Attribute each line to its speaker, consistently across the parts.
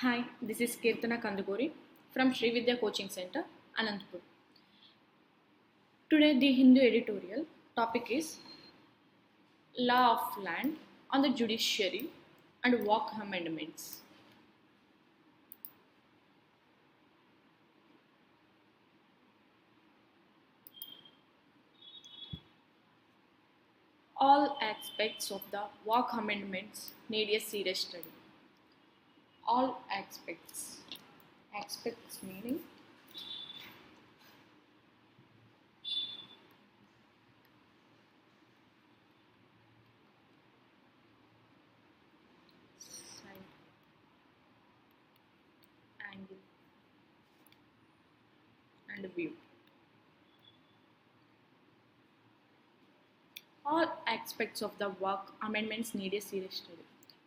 Speaker 1: Hi, this is Kirtana Kandaguri from Sri Vidya Coaching Center, Anantapur. Today, the Hindu editorial topic is Law of Land on the Judiciary and Walk Amendments. All aspects of the Walk Amendments need a serious study. All aspects. Aspects meaning side, angle, and view. All aspects of the work amendments need a serious study.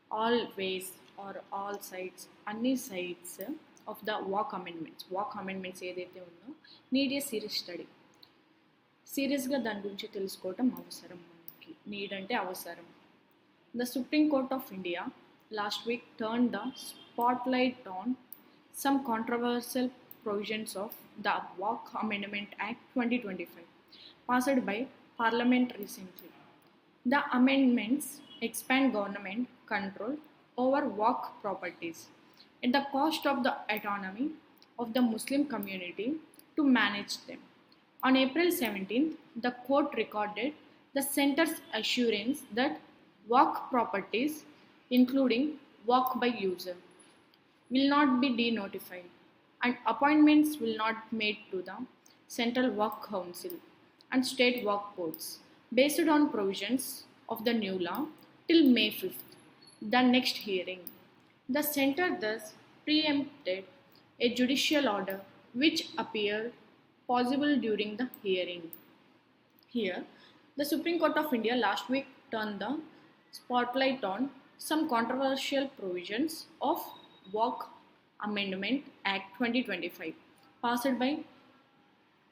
Speaker 1: All ways or all sides, అన్ని sides of the walk amendments ఏదైతే ఉందో need a serious study. సీరియస్గా దాని గురించి తెలుసుకోవటం అవసరం మనకి. Need అంటే అవసరం. The Supreme Court of India last week turned the spotlight on some controversial provisions of the Walk Amendment Act 2025, passed by Parliament recently. The amendments expand government control over walk properties at the cost of the autonomy of the Muslim community to manage them. On April 17th, the court recorded the center's assurance that walk properties, including walk by user, will not be denotified and appointments will not be made to the Central Work Council and state work boards based on provisions of the new law till May 5th, the next hearing. The centre thus preempted a judicial order which appeared possible during the hearing. Here, the Supreme Court of India last week turned the spotlight on some controversial provisions of Walk Amendment Act 2025, passed by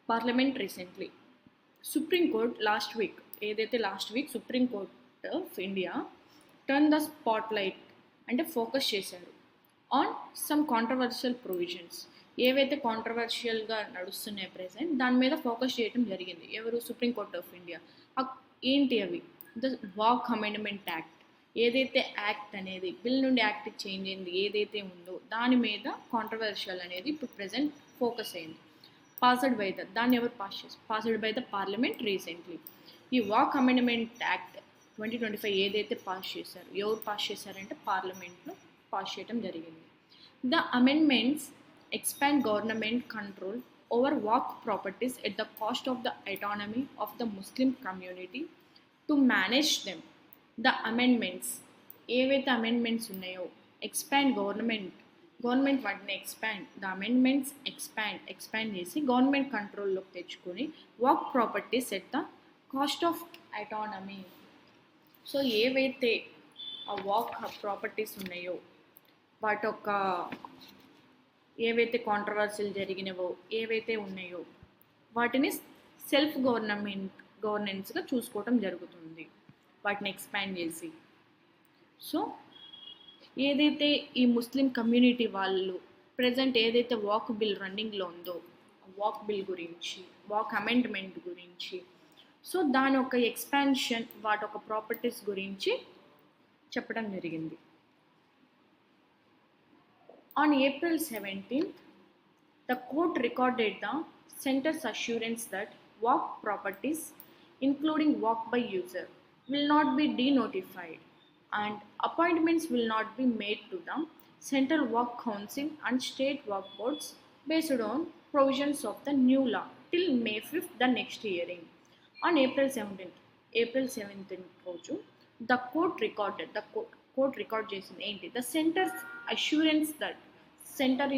Speaker 1: Parliament recently. Supreme court last week supreme court of India turn the spot light అంటే focus చేశారు on some controversial provisions. ఏవైతే కాంట్రవర్షియల్గా నడుస్తున్నాయో present దాని మీద focus చేయడం జరిగింది. ఎవరు? Supreme court of India. ఏంటి అవి? ద వాక్ అమెండ్మెంట్ యాక్ట్, ఏదైతే యాక్ట్ అనేది బిల్ నుండి యాక్ట్ చేంజ్ అయింది ఏదైతే ఉందో దాని మీద కాంట్రవర్షియల్ అనేది ఇప్పుడు ప్రెసెంట్ ఫోకస్ అయింది. పాస్డ్ బై దాన్ని ఎవరు passed by the parliament recently. ఈ వాక్ అమెండ్మెంట్ యాక్ట్ 2025 ఏదైతే పాస్ చేశారు, ఎవరు పాస్ చేశారంటే పార్లమెంట్లో పాస్ చేయడం జరిగింది. The amendments expand government control over walk properties at the cost of the autonomy of the Muslim community to manage them. The amendments, ఏవైతే amendments ఉన్నాయో ఎక్స్పాండ్ గవర్నమెంట్ వాటిని ద అమెండ్మెంట్స్ ఎక్స్పాండ్ చేసి government కంట్రోల్లోకి తెచ్చుకొని walk properties at the cost of autonomy. So ఏవైతే ఆ walk properties ఉన్నాయో వాటి యొక్క ఏవైతే కాంట్రవర్సీలు జరిగినవో ఏవైతే ఉన్నాయో వాటిని సెల్ఫ్ గవర్నెన్స్గా చూసుకోవటం జరుగుతుంది, వాటిని ఎక్స్పాండ్ చేసి. సో ఏదైతే ఈ ముస్లిం కమ్యూనిటీ వాళ్ళు ప్రజెంట్ ఏదైతే వాక్ బిల్ రన్నింగ్లో ఉందో వాక్ బిల్ గురించి, వాక్ అమెండ్మెంట్ గురించి, సో దాని యొక్క ఎక్స్పాన్షన్ వాటి యొక్క ప్రాపర్టీస్ గురించి చెప్పడం జరిగింది. On April 17th, the court recorded the center's assurance that walk properties, including walk by user, will not be denotified and appointments will not be made to the Central Work Council and state work boards based on provisions of the new law till May 5th, the next hearing. On April 17th రోజు the court record చేసింది ఏంటి? The centre's assurance that centre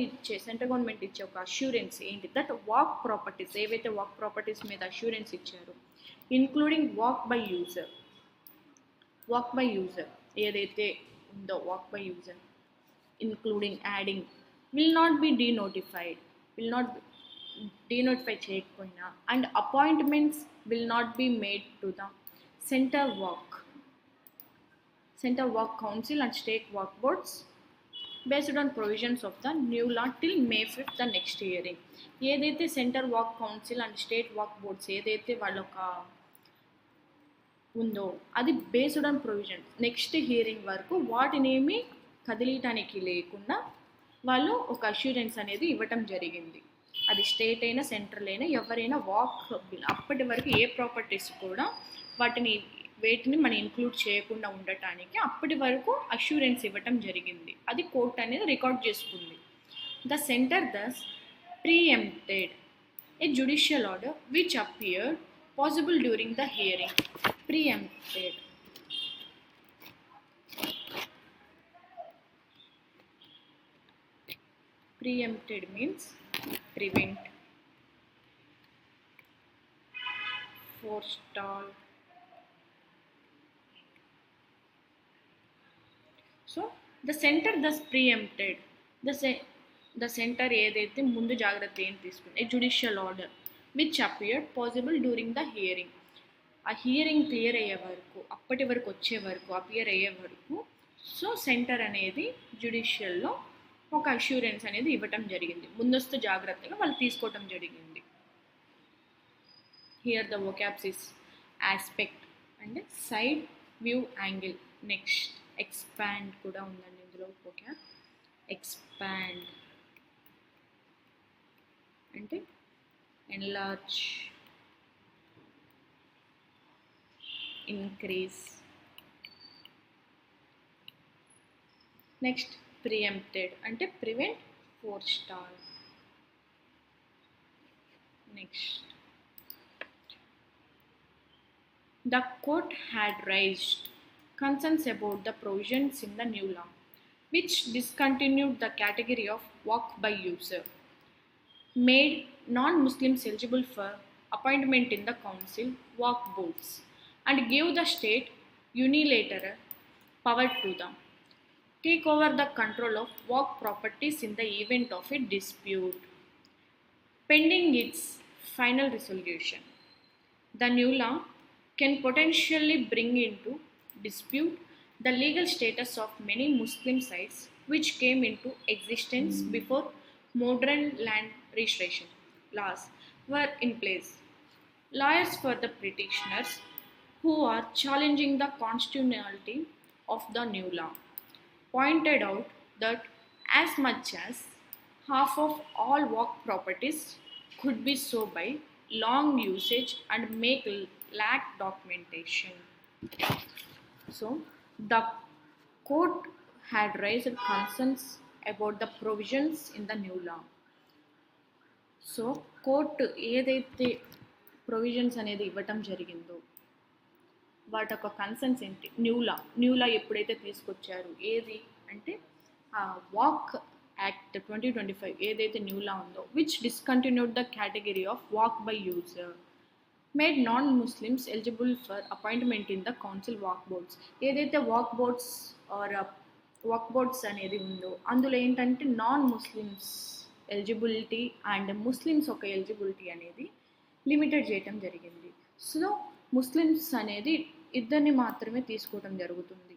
Speaker 1: government ఇచ్చే ఒక assurance ఏంటి? That waqf properties, ఏవైతే waqf properties మీద assurance ఇచ్చారో including waqf by user ఏదైతే ఉందో waqf by user including adding will not be denotify చేయకపోయినా and appointments will not be made to the Central Work Council and state work boards based on provisions of the new law till May 5th the next hearing. ఏదైతే centre walk council and state walk boards ఏదైతే వాళ్ళొక ఉందో అది based on provision next hearing వరకు వాటినేమి కదిలియటానికి లేకుండా వాళ్ళు ఒక assurance అనేది ఇవ్వటం జరిగింది. అది స్టేట్ అయినా సెంట్రల్ అయినా ఎవరైనా వాక్ అప్పటి వరకు ఏ ప్రాపర్టీస్ కూడా వేటిని మనం ఇంక్లూడ్ చేయకుండా ఉండటానికి అప్పటి వరకు అష్యూరెన్స్ ఇవ్వటం జరిగింది. అది కోర్ట్ అనేది రికార్డ్ చేసుకుంది. The centre thus preempted a judicial order which appeared possible during the hearing. Preempted. Preempted means prevent, forestall. So the center thus preempted the center ఏదైతే ముందు జాగ్రత్త ఏం తీసుకుంది a judicial order which appeared possible during the hearing. ఆ hearing clear అయ్యే వరకు అప్పటి వరకు వచ్చే వరకు అపియర్ అయ్యే వరకు సో సెంటర్ అనేది జ్యుడిషియల్లో ఒక అష్యూరెన్స్ అనేది ఇవ్వటం జరిగింది. ముందస్తు జాగ్రత్తగా వాళ్ళు తీసుకోవటం జరిగింది. Here the vocabs is aspect and side view angle. Next expand కూడా ఉందండి ఇందులో వొకాబ్. ఎక్స్పాండ్ అంటే enlarge, increase. Next preempted అంటే prevent, forestall. Next the court had raised concerns about the provisions in the new law which discontinued the category of walk by user, made non-Muslims eligible for appointment in the council walk boards, and gave the state unilateral power to them take over the control of walk properties in the event of a dispute. Pending its final resolution, the new law can potentially bring into dispute the legal status of many Muslim sites which came into existence before modern land registration laws were in place. Lawyers for the petitioners who are challenging the constitutionality of the new law pointed out that as much as half of all walk properties could be so by long usage and make lack documentation. So the court had raised concerns about the provisions in the new law. So court ఏదైతే provisions అనేది ఇవ్వటం జరిగిందో వాటి యొక్క concerns ఏంటి. New లా ఎప్పుడైతే తీసుకొచ్చారు ఏది అంటే వాక్ యాక్ట్ 2025 ఏదైతే న్యూ లా ఉందో which discontinued the category of walk by user, made non Muslims eligible for appointment in the council walk boards. ఏదైతే వాక్ బోర్డ్స్ అనేది ఉందో అందులో ఏంటంటే non Muslims eligibility and Muslims ఒక ఎలిజిబిలిటీ అనేది లిమిటెడ్ చేయటం జరిగింది. సో ముస్లిమ్స్ అనేది ఇద్దరిని మాత్రమే తీసుకోవటం జరుగుతుంది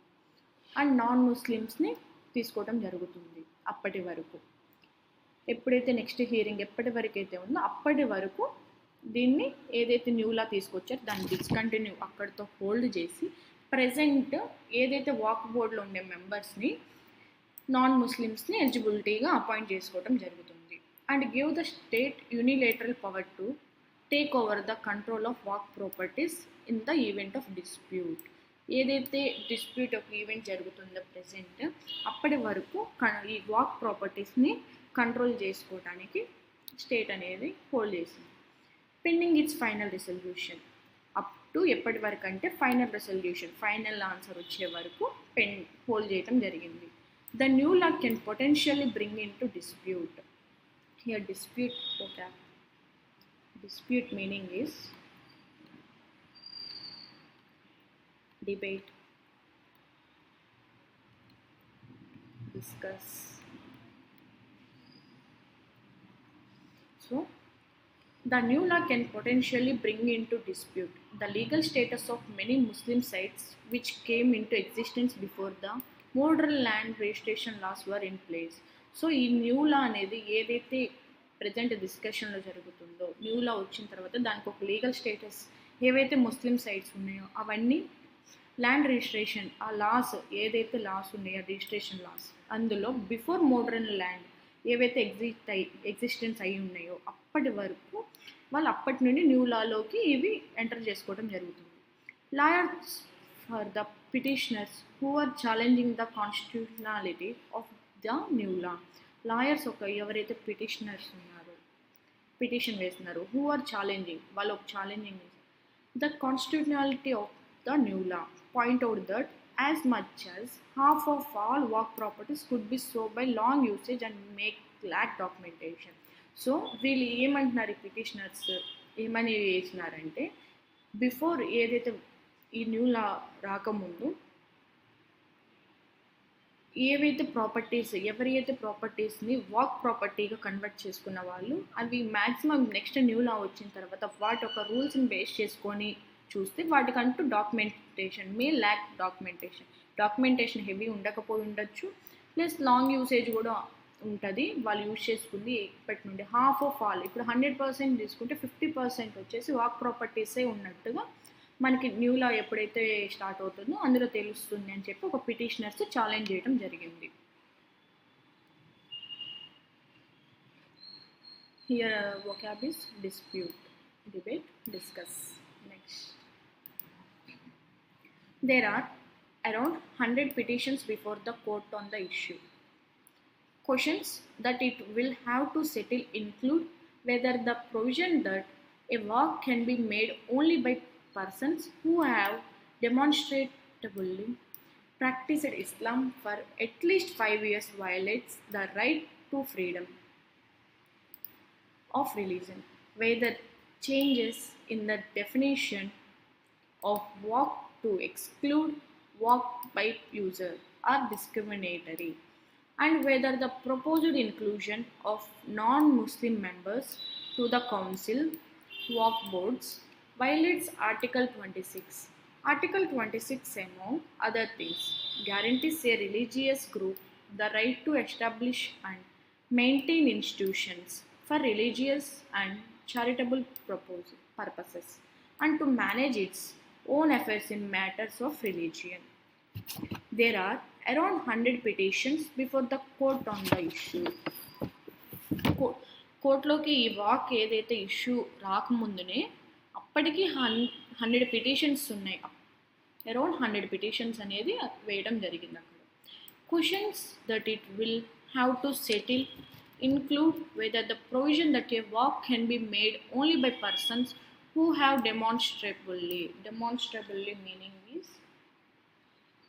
Speaker 1: అండ్ నాన్ ముస్లిమ్స్ని తీసుకోవటం జరుగుతుంది అప్పటి వరకు. ఎప్పుడైతే నెక్స్ట్ హియరింగ్ ఎప్పటి వరకు అయితే ఉందో అప్పటి వరకు దీన్ని ఏదైతే న్యూలా తీసుకొచ్చారో దాన్ని డిస్కంటిన్యూ అక్కడితో హోల్డ్ చేసి ప్రజెంట్ ఏదైతే వాక్ బోర్డులో ఉండే మెంబర్స్ని నాన్ ముస్లిమ్స్ని ఎలిజిబిలిటీగా అపాయింట్ చేసుకోవడం జరుగుతుంది. And give the state unilateral power to take over the control of walk properties in the event of dispute. ఏదైతే డిస్ప్యూట్ ఒక ఈవెంట్ జరుగుతుందో ప్రజెంట్ అప్పటి వరకు ఈ వాక్ ప్రాపర్టీస్ని కంట్రోల్ చేసుకోవడానికి స్టేట్ అనేది హోల్డ్ చేసింది. Pending it's final resolution up to ఎప్పటి వరకు అంటే ఫైనల్ రిజల్యూషన్ ఫైనల్ ఆన్సర్ వచ్చే వరకు హోల్డ్ చేయడం జరిగింది. The new law can potentially bring into dispute. Here dispute vocab. Dispute meaning is debate, discuss. So the new law can potentially bring into dispute the legal status of many Muslim sites which came into existence before the modern land registration laws were in place. So ఈ new law అనేది ఏదైతే present డిస్కషన్లో జరుగుతుందో, new లా వచ్చిన తర్వాత దానికి ఒక legal status, ఏవైతే ముస్లిం సైట్స్ ఉన్నాయో అవన్నీ ల్యాండ్ రిజిస్ట్రేషన్, ఆ లాస్ ఏదైతే లాస్ ఉన్నాయో రిజిస్ట్రేషన్ లాస్, అందులో బిఫోర్ మోడరన్ ల్యాండ్ ఏవైతే ఎగ్జిస్టెన్స్ అయి ఉన్నాయో అప్పటి వరకు వాళ్ళు అప్పటి నుండి న్యూ లాలోకి ఇవి ఎంటర్ చేసుకోవడం జరుగుతుంది. Lawyers for the petitioners who are challenging the constitutionality of the new law. Lawyers ఎవరైతే పిటిషనర్స్ ఉన్నారో, పిటిషన్ వేస్తున్నారు, హూ ఆర్ ఛాలెంజింగ్, వాళ్ళు ఒక challenging the constitutionality of the new law point out that as much as half of all work properties could be sold by long usage and make lack documentation. So వీళ్ళు ఏమంటున్నారు, ఈ petitioners ఏమని వేసినారంటే, before ఏదైతే ఈ new లా రాకముందు ఏవైతే properties, ఎవరైతే ప్రాపర్టీస్ని walk ప్రాపర్టీగా convert చేసుకున్న వాళ్ళు, అవి మ్యాక్సిమం నెక్స్ట్ న్యూ లా వచ్చిన తర్వాత వాటి ఒక రూల్స్ని బేస్ చేసుకొని చూస్తే వాటికంటూ డాక్యుమెంటేషన్ ల్యాక్ డాక్యుమెంటేషన్ హెవీ ఉండకపోయి ఉండొచ్చు, ప్లస్ లాంగ్ యూసేజ్ కూడా ఉంటుంది. వాళ్ళు యూజ్ చేసుకుంది ఇప్పటి నుండి హాఫ్ ఆఫ్ ఆల్, ఇప్పుడు 100% తీసుకుంటే 50% వచ్చేసి వాక్ ప్రాపర్టీసే ఉన్నట్టుగా మనకి న్యూ లా ఎప్పుడైతే స్టార్ట్ అవుతుందో అందులో తెలుస్తుంది అని చెప్పి ఒక పిటిషనర్స్ ఛాలెంజ్ చేయడం జరిగింది. Here vocab is dispute, debate, discuss. Next, there are around 100 petitions before the court on the issue. Questions that it will have to settle include whether the provision that a work can be made only by persons who have demonstrably practiced Islam for at least 5 years violates the right to freedom of religion, whether changes in the definition of work to exclude work by user are discriminatory, and whether the proposed inclusion of non-Muslim members to the council work boards violates Article 26. Article 26, among other things, guarantees a religious group the right to establish and maintain institutions for religious and charitable purposes and to manage its own affairs in matters of religion. There are around 100 petitions before the court on the issue. కోర్టులోకి ఈ walk ఏదైతే issue రాకముందునే అప్పటికి 100 petitions ఉన్నాయి. Around 100 petitions అనేది వేయడం జరిగింది అక్కడ. Questions that it will have to settle include whether the provision that a work can be made only by persons who have demonstrably meaning is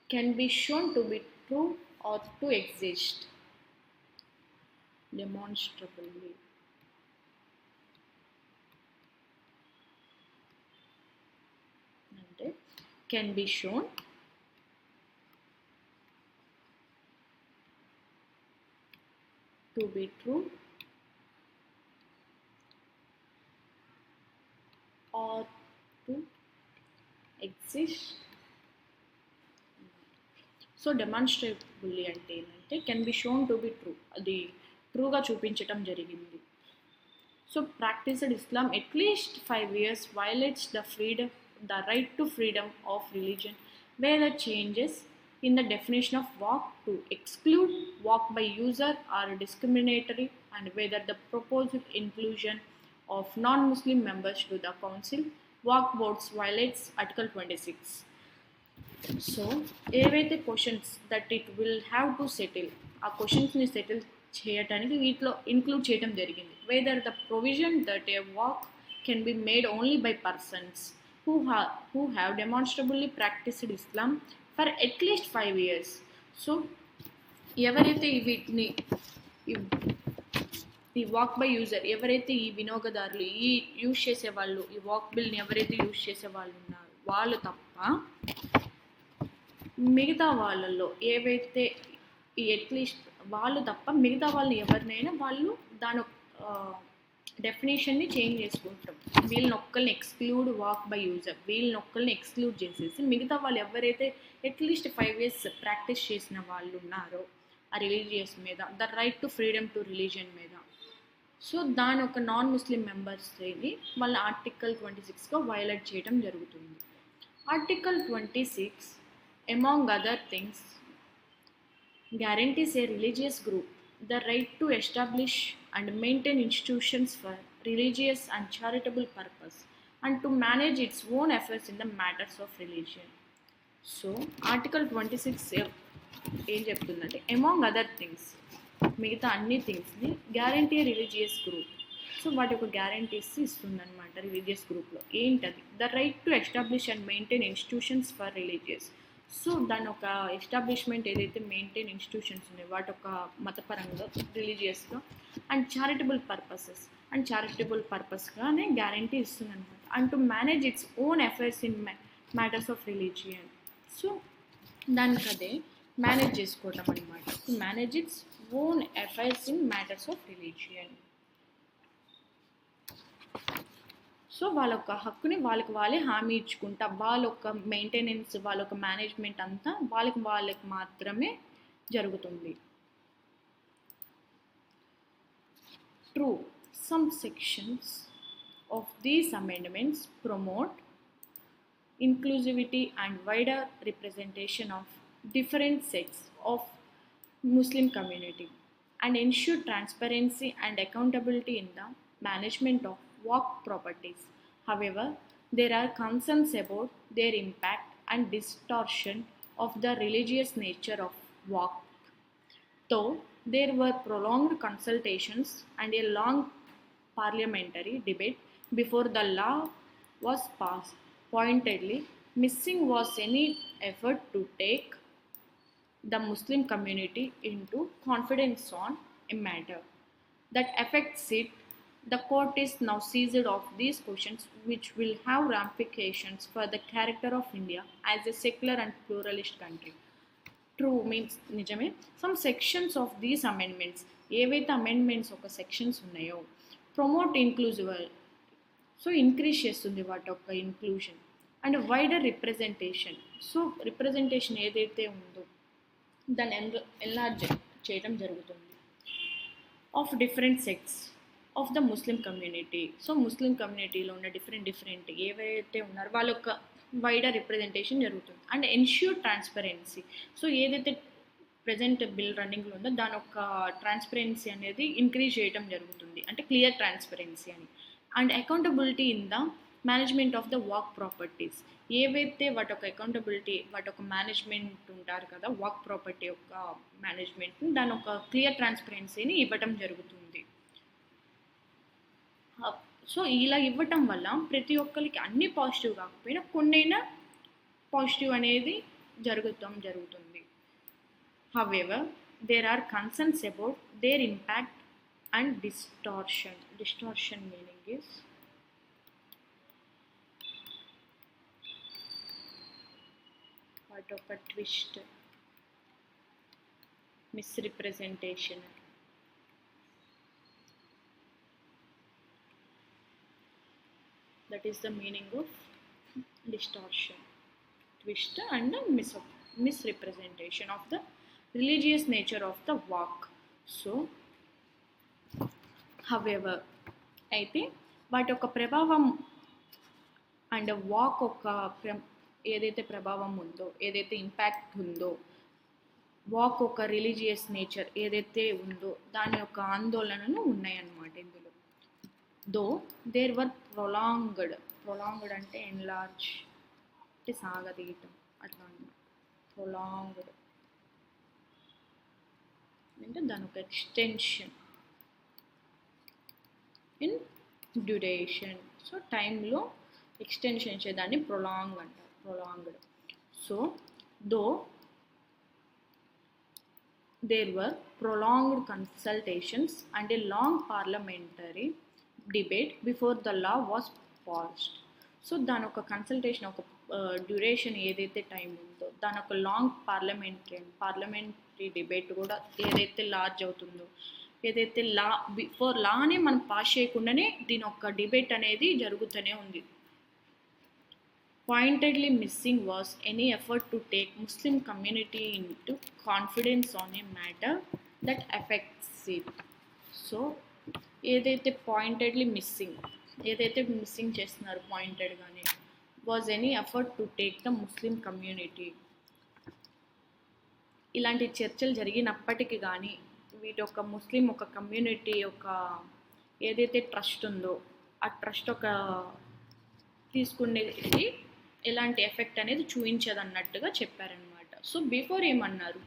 Speaker 1: can be shown to be true or to exist. Demonstrably and can be shown to be true or to exist. So demonstrably అంటే ఏంటంటే can be shown to be true, అది ట్రూగా చూపించటం జరిగింది. So practised Islam at least 5 years violates the right to freedom of religion where the changes in the definition of work to exclude work by user are discriminatory, and whether the proposed inclusion of non-Muslim members to the council work boards violates Article 26. So ఏవైతే questions that it will have to settle, ఆ క్వశ్చన్స్ని settle చేయటానికి వీటిలో include చేయడం జరిగింది. Whether the provision that A work can be made only by persons who have demonstrably practiced Islam for at least 5 years. So ఎవరైతే వీటిని ఈ walk by user, ఎవరైతే ఈ వినియోగదారులు ఈ యూజ్ చేసేవాళ్ళు, ఈ వాక్ బిల్ని ఎవరైతే యూజ్ చేసేవాళ్ళు ఉన్నారో వాళ్ళు తప్ప మిగతా వాళ్ళల్లో ఏవైతే అట్లీస్ట్ వాళ్ళు తప్ప మిగతా వాళ్ళని ఎవరినైనా వాళ్ళు దాని డెఫినేషన్ని చేంజ్ చేసుకుంటాం. వీళ్ళని ఒక్కరిని ఎక్స్క్లూడ్ వాక్ బై యూజర్, వీళ్ళని ఒక్కరిని ఎక్స్క్లూడ్ చేసేసి మిగతా వాళ్ళు ఎవరైతే అట్లీస్ట్ 5 years ప్రాక్టీస్ చేసిన వాళ్ళు ఉన్నారో ఆ రిలీజియస్ మీద, the right to freedom to religion మీద, సో దాని ఒక నాన్ ముస్లిం మెంబర్స్ ఇది వాళ్ళ ఆర్టికల్ 26గా వైలేట్ చేయడం జరుగుతుంది. Article 26 among other things guarantees a religious group the right to establish and maintain institutions for religious and charitable purpose and to manage its own affairs in the matters of religion. So, Article 26 ఏం చెప్తుందంటే among other things, మిగతా అన్ని థింగ్స్ని guarantee religious group, so వాటి యొక్క guarantees ఇస్తుందన్నమాట religious గ్రూప్లో. ఏంటది? The right to establish and maintain institutions for religious, so దాని ఒక ఎస్టాబ్లిష్మెంట్ ఏదైతే మెయింటైన్ ఇన్స్టిట్యూషన్స్ ఉన్నాయో వాటి ఒక మతపరంగా రిలీజియస్గా అండ్ చారిటబుల్ పర్పస్గానే గ్యారంటీ ఇస్తుంది అనమాట. And to manage its own affairs in matters of religion, so దానికి అదే మేనేజ్ చేసుకోవటం అనమాట. To manage its own affairs in matters of religion. So వాళ్ళ యొక్క హక్కుని వాళ్ళకి వాళ్ళే హామీ ఇచ్చుకుంటా, వాళ్ళ యొక్క మెయింటెనెన్స్, వాళ్ళ యొక్క మేనేజ్మెంట్ అంతా వాళ్ళకి మాత్రమే జరుగుతుంది. True, some sections of these amendments promote inclusivity and wider representation of different sects of Muslim community and ensure transparency and accountability in the management of waqf properties. However, there are concerns about their impact and distortion of the religious nature of waqf. Though there were prolonged consultations and a long parliamentary debate before the law was passed, pointedly missing was any effort to take the Muslim community into confidence on a matter that affects it. The court is now seized of these questions, which will have ramifications for the character of India as a secular and pluralist country. True means నిజమే. Some sections of these amendments, ఏవైతే amendments ఒక sections ఉన్నాయో, promote inclusive, so increase చేస్తుంది వాటి యొక్క inclusion and wider representation, so representation ఏదైతే ఉందో దాన్ని ఎన్లార్జ్ చేయడం జరుగుతుంది. Of different sects of the Muslim community, so Muslim కమ్యూనిటీలో ఉన్న డిఫరెంట్ ఏవైతే ఉన్నారో వాళ్ళ యొక్క వైడర్ రిప్రజెంటేషన్ జరుగుతుంది. అండ్ ఎన్ష్యూర్ ట్రాన్స్పరెన్సీ, సో ఏదైతే ప్రజెంట్ బిల్ రన్నింగ్లో ఉందో దాని యొక్క ట్రాన్స్పరెన్సీ అనేది ఇంక్రీజ్ చేయడం జరుగుతుంది, అంటే క్లియర్ ట్రాన్స్పరెన్సీ అని. And accountability in the management of the walk properties, ఏవైతే వాటి యొక్క అకౌంటబిలిటీ, వాటి యొక్క మేనేజ్మెంట్ ఉంటారు కదా వాక్ ప్రాపర్టీ యొక్క మేనేజ్మెంట్, దాని ఒక క్లియర్ ట్రాన్స్పరెన్సీని ఇవ్వటం జరుగుతుంది. సో ఇలా ఇవ్వటం వల్ల ప్రతి ఒక్కరికి అన్ని పాజిటివ్ కాకపోయినా కొన్నైనా పాజిటివ్ అనేది జరుగుతుంది. However there are concerns about their impact and distortion meaning is part of a twist, misrepresentation, that is the meaning of distortion, twist and misrepresentation of the religious nature of the waqf. So however అయితే వాటి యొక్క ప్రభావం and walk ఒక ఏదైతే ప్రభావం ఉందో, ఏదైతే impact ఉందో, వాక్ ఒక రిలీజియస్ నేచర్ ఏదైతే ఉందో దాని యొక్క ఆందోళనలు ఉన్నాయన్నమాట ఇందులో. దో దేర్ వర్ ప్రొలాంగ్డ్ అంటే ఎన్లార్జ్ అంటే సాగదీయటం అట్లా అన్నమాట. ప్రొలాంగ్డ్ అంటే దాని ఒక ఎక్స్టెన్షన్ ఇన్ డ్యూరేషన్, సో టైంలో ఎక్స్టెన్షన్ చేదాన్ని prolonged. So though there were prolonged consultations and a long parliamentary debate before the law was passed, so దాని ఒక కన్సల్టేషన్ ఒక డ్యూరేషన్ ఏదైతే టైం ఉందో దాని ఒక లాంగ్ పార్లమెంటరీ డిబేట్ కూడా ఏదైతే లార్జ్ అవుతుందో ఏదైతే బిఫోర్ లానే మనం పాస్ చేయకుండానే దీని ఒక డిబేట్ అనేది జరుగుతూనే ఉంది. Pointedly missing was any effort to take Muslim community into confidence on a matter that affects it. So ఏదైతే పాయింటెడ్లీ మిస్సింగ్ చేస్తున్నారు పాయింటెడ్గానే, was any effort to take the Muslim community. ఇలాంటి చర్చలు జరిగినప్పటికీ కానీ వీటి ఒక ముస్లిం ఒక కమ్యూనిటీ ఒక ఏదైతే ట్రస్ట్ ఉందో ఆ ట్రస్ట్ ఒక తీసుకునేది ఎలాంటి ఎఫెక్ట్ అనేది చూపించదన్నట్టుగా చెప్పారనమాట. సో బిఫోర్ ఏమన్నారు,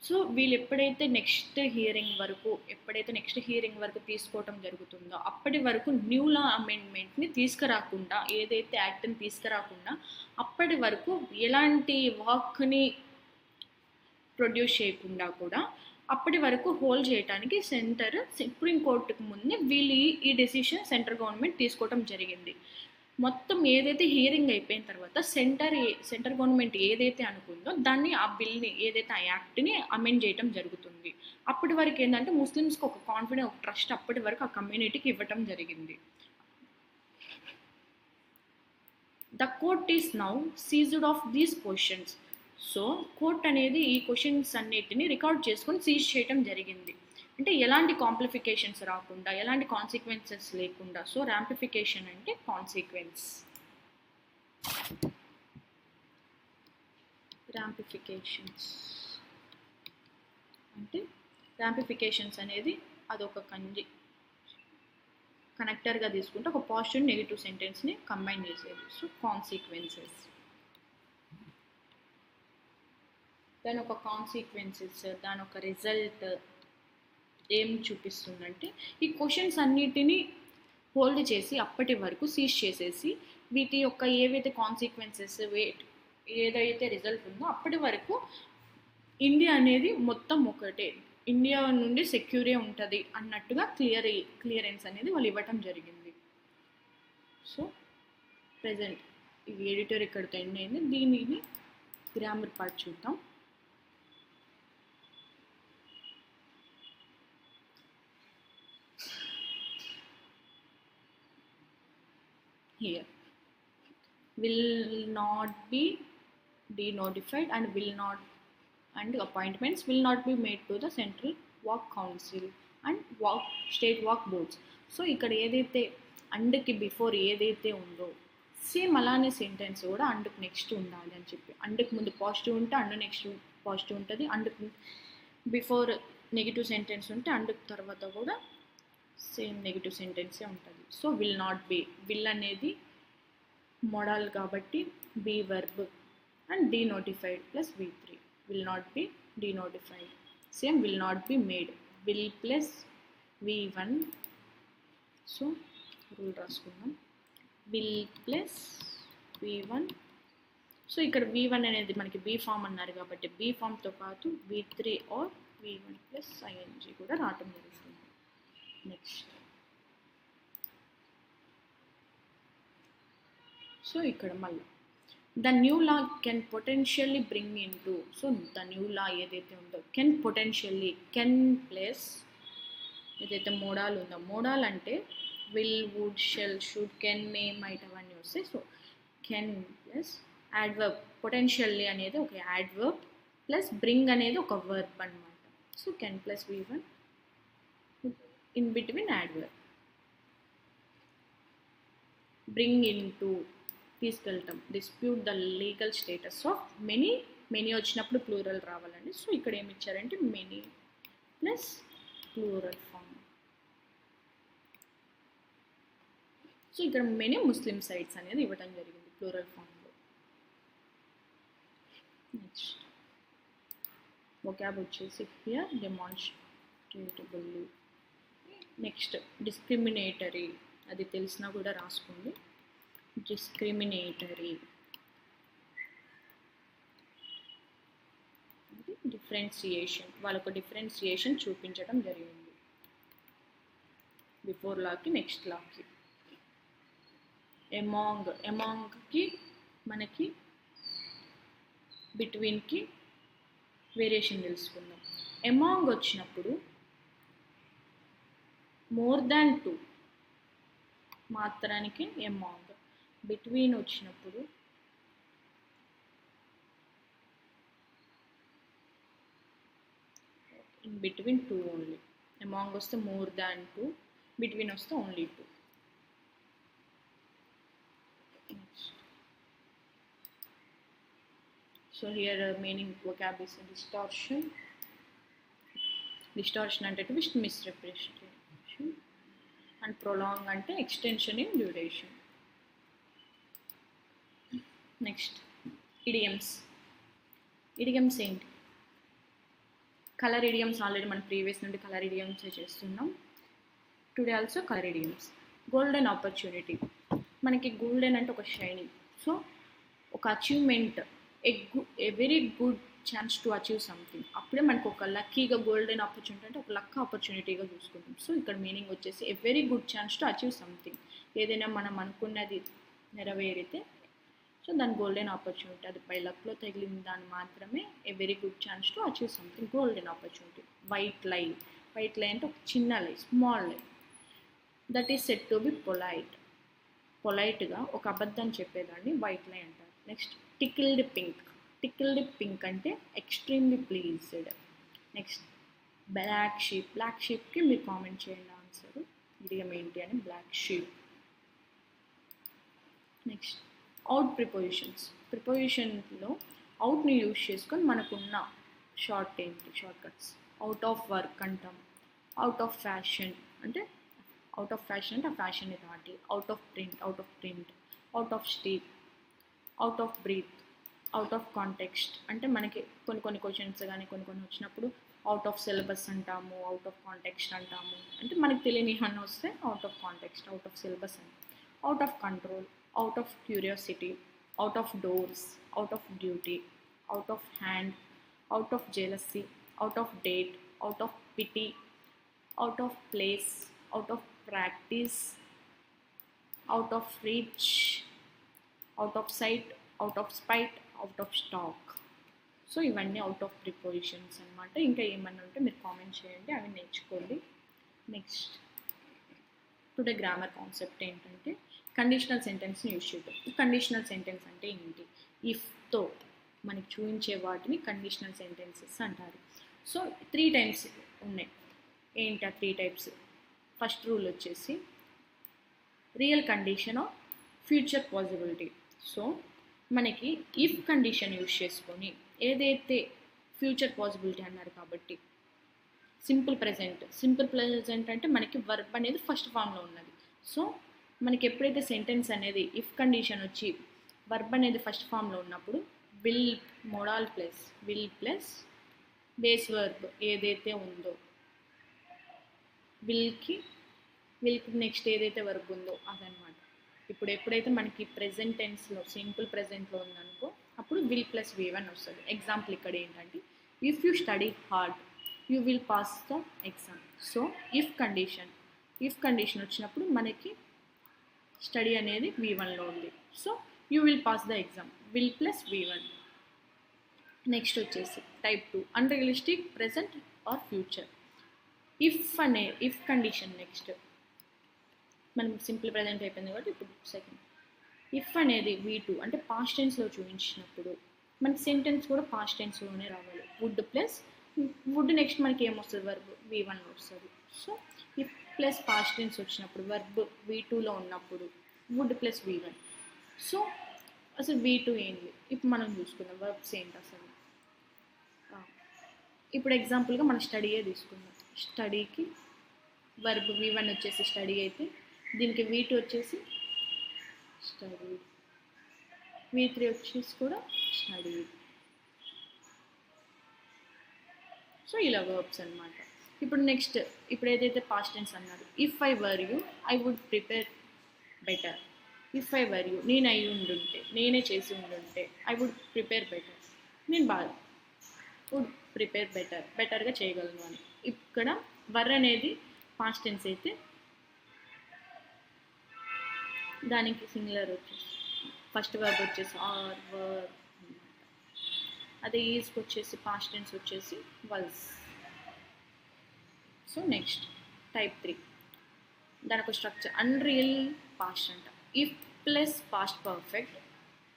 Speaker 1: సో వీళ్ళు ఎప్పుడైతే నెక్స్ట్ హియరింగ్ వరకు తీసుకోవటం జరుగుతుందో అప్పటి వరకు న్యూ లా అమెండ్మెంట్ని తీసుకురాకుండా, ఏదైతే యాక్ట్ని తీసుకురాకుండా అప్పటి వరకు ఎలాంటి వాక్ని ప్రొడ్యూస్ చేయకుండా కూడా అప్పటి వరకు హోల్డ్ చేయడానికి సుప్రీంకోర్టుకు ముందే వీళ్ళు ఈ డెసిషన్ సెంట్రల్ గవర్నమెంట్ తీసుకోవడం జరిగింది. మొత్తం ఏదైతే హియరింగ్ అయిపోయిన తర్వాత సెంటర్ గవర్నమెంట్ ఏదైతే అనుకుందో దాన్ని ఆ బిల్ని ఏదైతే ఆ యాక్ట్ని అమెండ్ చేయడం జరుగుతుంది. అప్పటి వరకు ఏంటంటే ముస్లిమ్స్కి ఒక కాన్ఫిడెన్స్ ఒక ట్రస్ట్ అప్పటి వరకు ఆ కమ్యూనిటీకి ఇవ్వటం జరిగింది. The court is now seized of these questions. So court అనేది ఈ క్వశ్చన్స్ అన్నిటిని రికార్డ్ చేసుకొని సీజ్ చేయడం జరిగింది. అంటే ఎలాంటి కాంప్లిఫికేషన్స్ రాకుండా, ఎలాంటి కాన్సిక్వెన్సెస్ లేకుండా. సో ర్యాంపిఫికేషన్ అంటే కాన్సిక్వెన్స్. ర్యాంపిఫికేషన్స్ అనేది అదొక కనెక్టర్గా తీసుకుంటే ఒక పాజిటివ్ నెగిటివ్ సెంటెన్స్ని కంబైన్ చేసేది. So consequences. దాని ఒక కాన్సిక్వెన్సెస్, దాని ఒక రిజల్ట్ ఏం చూపిస్తుందంటే ఈ క్వశ్చన్స్ అన్నిటినీ హోల్డ్ చేసి అప్పటి వరకు సీజ్ చేసేసి వీటి యొక్క ఏవైతే కాన్సిక్వెన్సెస్ ఏదైతే రిజల్ట్ ఉందో అప్పటి వరకు ఇండియా అనేది మొత్తం ఒకటే, ఇండియా నుండి సెక్యూరే ఉంటుంది అన్నట్టుగా క్లియరెన్స్ అనేది వాళ్ళు ఇవ్వటం జరిగింది. సో ప్రెజెంట్ ఈ ఎడిటర్ ఇక్కడితో ఎండ్ అయింది. దీనిని గ్రామర్ పార్ట్ చూద్దాం. Here will not be denotified and appointments will not be made to the Central Work Council and state work boards. So ఇక్కడ ఏదైతే అండ్కి బిఫోర్ ఏదైతే ఉందో సేమ్ అలానే సెంటెన్స్ కూడా అండ్కు నెక్స్ట్ ఉండాలి అని చెప్పి, అండ్కు ముందు పాజిటివ్ ఉంటే అండ్ నెక్స్ట్ పాజిటివ్ ఉంటుంది, అండ్కు బిఫోర్ నెగిటివ్ సెంటెన్స్ ఉంటే అండ్కు తర్వాత కూడా సేమ్ నెగిటివ్ సెంటెన్సే ఉంటుంది. So will not be, will అనేది మోడల్ కాబట్టి be verb and denotified plus V3. Will not be denotified. Same will not be made, will plus V1. So rule రాసుకుందాం, will plus V1. So ఇక్కడ V1 అనేది మనకి be form అన్నారు కాబట్టి be ఫామ్తో పాటు V3 are V1 plus ING కూడా రావటం జరుగుతుంది. నెక్స్ట్ సో ఇక్కడ మళ్ళీ the new law can potentially bring in to. So the new law ఏదైతే ఉందో కెన్ పొటెన్షియల్లీ, కెన్ ప్లస్ ఏదైతే మోడాల్ ఉందో, మోడాల్ అంటే will, would, shall, should, can, may, might అవన్నీ వస్తాయి. So can plus adverb, potentially అనేది ఒక యాడ్వర్బ్ ప్లస్ బ్రింగ్ అనేది ఒక వర్బ్ అనమాట. So can plus V1 in between adverb. Bring into తీసుకెళ్ళటం, dispute the legal status of many వచ్చినప్పుడు plural రావాలండి. సో ఇక్కడ ఏమి ఇచ్చారంటే many plus plural form. So ఇక్కడ మెనీ ముస్లిం సైట్స్ అనేది ఇవ్వడం జరిగింది ప్లూరల్ ఫామ్లో. నెక్స్ట్ వొకాబ్ వచ్చేసి హియర్ డెమాన్స్ట్రేటబుల్లీ. నెక్స్ట్ డిస్క్రిమినేటరీ, అది తెలిసినా కూడా రాసుకోండి. డిస్క్రిమినేటరీ డిఫరెన్సియేషన్, వాళ్ళకు డిఫరెన్సియేషన్ చూపించడం జరిగింది బిఫోర్ లాకి నెక్స్ట్ లాకి. ఎమాంగ్కి మనకి బిట్వీన్కి వేరియేషన్ తెలుసుకుందాం. ఎమాంగ్ వచ్చినప్పుడు మోర్ దాన్ 2 మాత్రానికి అమాంగ్. బిట్వీన్ వచ్చినప్పుడు in between 2 only. Among వస్తే more than 2, between వస్తే only 2. So here meaning vocab is distortion. Distortion అంటే twist, misrepresentation, and prolong అంటే extension in duration. Next, idioms. Idioms ఏంటి? Colour idioms already మనం previous నుండి colour idioms చేస్తున్నాం. Today also colour idioms. Golden opportunity. మనకి golden అంటే ఒక shining. So ఒక achievement, A very good chance to achieve something. అప్పుడే మనకు ఒక లక్కీగా గోల్డెన్ ఆపర్చునిటీ అంటే ఒక లక్ ఆపర్చునిటీగా చూసుకుంటాం. సో ఇక్కడ మీనింగ్ వచ్చేసి a very good chance to achieve something. ఏదైనా మనం అనుకున్నది నెరవేరితే సో దాని గోల్డెన్ ఆపర్చునిటీ, అది బై లక్లో తగిలిన దాన్ని మాత్రమే a very good chance to achieve something, golden opportunity. White lie. White lie అంటే ఒక చిన్న lie, small lie. That is said to be polite. పొలైట్గా ఒక అబద్ధం చెప్పేదాన్ని వైట్ లై అంటారు. Next, tickled pink. Tickled pink అంటే extremely pleased. Next, black sheep. Black షీప్కి మీరు కామెంట్ చేయండి ఆన్సర్, ఇడియం ఏంటి అని. Black sheep. Next, out prepositions. ప్రిపోజిషన్లో అవుట్ని యూజ్ చేసుకొని మనకున్న షార్ట్ ఏంటి, short cuts. Out of work అంటాం. అవుట్ ఆఫ్ ఫ్యాషన్ అంటే అవుట్ ఆఫ్ ఫ్యాషన్ అంటే ఆ ఫ్యాషన్ని దాటి. Out of print, out of print. Out of state, out of breath. Out of context అంటే మనకి కొన్ని క్వశ్చన్స్ కానీ కొన్ని వచ్చినప్పుడు అవుట్ ఆఫ్ సిలబస్ అంటాము, అవుట్ ఆఫ్ కాంటెక్స్ట్ అంటాము. అంటే మనకి తెలియని ఏమన్నా వస్తే out of context, out of syllabus అని. Out of control, out of curiosity, out of doors, out of duty, out of hand, out of jealousy, out of date, out of pity, out of place, out of practice, out of reach, out of sight, out of spite, out of stock. So ఇవన్నీ out of prepositions అనమాట. ఇంకా ఏమన్నా ఉంటే మీరు comment చేయండి, అవి నేర్చుకోండి. Next, today grammar concept ఏంటంటే కండిషనల్ సెంటెన్స్ని యూజ్ చేయడం. కండిషనల్ సెంటెన్స్ అంటే ఏంటి? ఇఫ్తో మనకి చూపించే వాటిని కండిషనల్ సెంటెన్సెస్ అంటారు. సో 3 టైప్స్ ఉన్నాయి. ఏంటి ఆ 3 టైప్స్? ఫస్ట్ రూల్ వచ్చేసి real condition of future possibility. So మనకి ఇఫ్ కండిషన్ యూజ్ చేసుకొని ఏదైతే ఫ్యూచర్ పాసిబిలిటీ అన్నారు కాబట్టి సింపుల్ ప్రెజెంట్ అంటే మనకి వర్బ్ అనేది ఫస్ట్ ఫామ్లో ఉన్నది. సో మనకి ఎప్పుడైతే సెంటెన్స్ అనేది ఇఫ్ కండిషన్ వచ్చి వర్బ్ అనేది ఫస్ట్ ఫామ్లో ఉన్నప్పుడు విల్ ప్లస్ బేస్ వర్బ్ ఏదైతే ఉందో విల్కి నెక్స్ట్ ఏదైతే వర్బ్ ఉందో అదనమాట. ఇప్పుడు ఎప్పుడైతే మనకి ప్రెజెంట్ టెన్స్లో సింపుల్ ప్రెజెంట్లో ఉందనుకో అప్పుడు విల్ ప్లస్ V1 వస్తుంది. ఎగ్జాంపుల్ ఇక్కడ ఏంటంటే if you study hard you will pass the exam. So if condition వచ్చినప్పుడు మనకి స్టడీ అనేది V1లో ఉంది. So you will pass the exam, will plus V1. Next వచ్చేసి type 2 unrealistic present or future. If condition next మనం simple present అయిపోయింది కాబట్టి ఇప్పుడు సెకండ్. ఇఫ్ అనేది V2 అంటే పాస్ట్ టెన్స్లో చూపించినప్పుడు మనకి సెంటెన్స్ కూడా పాస్ట్ టెన్స్లోనే రావాలి. వుడ్ నెక్స్ట్ మనకి ఏమొస్తుంది? వర్బ్ V1 వస్తుంది. So if plus past tense వచ్చినప్పుడు వర్బ్ V2లో ఉన్నప్పుడు వుడ్ ప్లస్ V1. సో అసలు V2 ఏంటి ఇప్పుడు మనం చూసుకుందాం, వర్బ్స్ ఏంటి అసలు. ఇప్పుడు ఎగ్జాంపుల్గా మన స్టడీయే తీసుకుందాం. స్టడీకి వర్బ్ V1 వచ్చేసి స్టడీ అయితే దీనికి V2 వచ్చేసి స్టడీ, V3 వచ్చేసి కూడా స్టడీ. సో ఇలా వర్బ్స్ అనమాట. ఇప్పుడు నెక్స్ట్ ఇప్పుడు ఏదైతే పాస్ట్ టెన్స్ అన్నారు, if I were you I would prefer better. If I were you నేను అయి ఉండుంటే, నేనే చేసి ఉండుంటే, ఐ వుడ్ ప్రిపేర్ బెటర్ నేను బాగా వుడ్ ప్రిపేర్ బెటర్గా చేయగలను అని. ఇక్కడ వర్ అనేది పాస్ట్ టెన్స్ అయితే దానికి సింగులర్ వచ్చేసి ఫస్ట్ వర్బ్ వచ్చేసి ఆర్ వర్, అదే ఈజ్కి వచ్చేసి పాస్ట్ టెన్స్ వచ్చేసి వల్స్. సో నెక్స్ట్ టైప్ 3 దాని ఒక స్ట్రక్చర్ అన్రియల్ పాస్ట్ అంట. If plus past perfect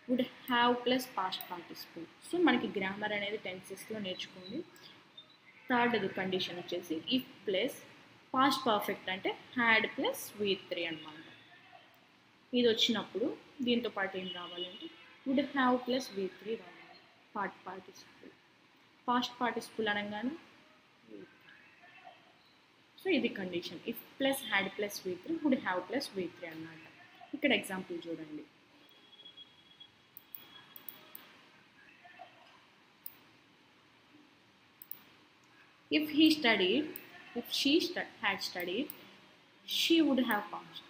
Speaker 1: would have plus past participle. So మనకి గ్రామర్ అనేది టెన్సెస్లో నేర్చుకోండి. థర్డ్ కండిషన్ వచ్చేసి ఇఫ్ ప్లస్ పాస్ట్ పర్ఫెక్ట్ అంటే హ్యాడ్ ప్లస్ V3 అనమాట. ఇది వచ్చినప్పుడు దీంతో పాటు ఏం రావాలంటే వుడ్ హ్యావ్ ప్లస్ V3 రావాలి. పార్టిసిపుల్ పాస్ట్ పార్టిసిపుల్ అనగానే సో ఇది condition. If plus had plus V3 would have plus V3 అన్నమాట. ఇక్కడ ఎగ్జాంపుల్ చూడండి. If he studied, if she had studied, she would have passed.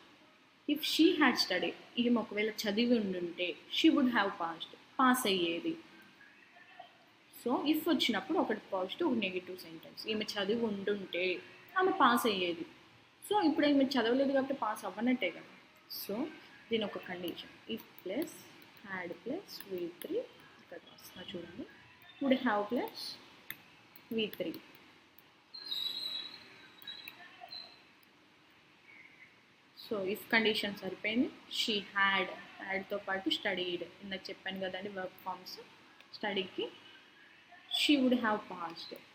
Speaker 1: If she had studied, ఈమె ఒకవేళ చదివి ఉండుంటే she would have passed, pass అయ్యేది. So if వచ్చినప్పుడు ఒకటి పాజిటివ్ ఒక నెగిటివ్ సెంటెన్స్. ఈమె చదివి ఉండుంటే ఆమె పాస్ అయ్యేది. సో ఇప్పుడు ఈమె చదవలేదు కాబట్టి పాస్ అవ్వనట్టే కదా. సో దీని ఒక condition if plus had plus V3 ఇక్కడ వస్తున్నా చూడండి. Would have plus V3. So if condition సరిపోయింది. షీ హ్యాడ్తో పాటు స్టడీడ్ ఇందాక చెప్పాను కదండి వర్క్ ఫార్మ్స్. స్టడీకి షీ వుడ్ హ్యావ్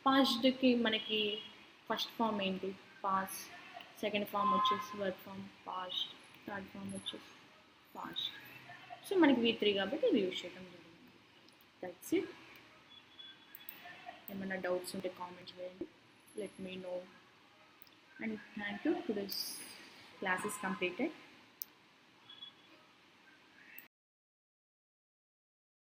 Speaker 1: పాస్డ్కి మనకి ఫస్ట్ ఫామ్ ఏంటి పాస్, సెకండ్ ఫామ్ వచ్చేసి verb form past, third form వచ్చేసి పాస్ట్. సో మనకి V3 కాబట్టి ఇది యూజ్ చేయడం జరిగింది. That's it. ఏమైనా డౌట్స్ ఉంటే కామెంట్స్ చేయండి. Let me know. And thank you. Today's class is completed.